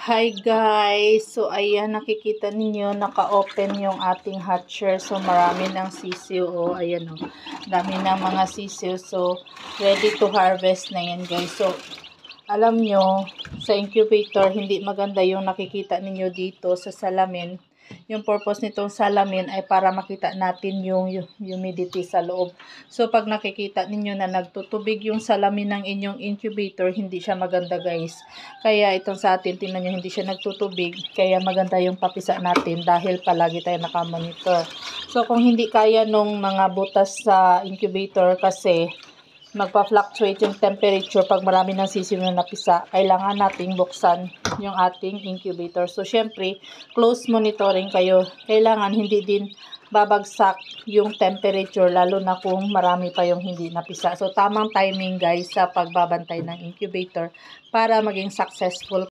Hi guys! So ayan, nakikita ninyo, naka-open yung ating hatcher. So marami ng sisiw. Oh, ayan oh. Dami ng mga sisiw. So ready to harvest na yan guys. So alam nyo, sa incubator, hindi maganda yung nakikita ninyo dito sa salamin. Yung purpose nitong salamin ay para makita natin yung humidity sa loob. So pag nakikita ninyo na nagtutubig yung salamin ng inyong incubator, hindi siya maganda guys. Kaya itong sa atin, tingnan nyo, hindi siya nagtutubig. Kaya maganda yung papisa natin dahil palagi tayo nakamonitor. So kung hindi kaya nung mga butas sa incubator kasi magpa-fluctuate yung temperature pag marami ng sisiw na napisa, kailangan nating buksan yung ating incubator. So, syempre, close monitoring kayo. Kailangan hindi din babagsak yung temperature, lalo na kung marami pa yung hindi napisa. So, tamang timing guys sa pagbabantay ng incubator para maging successful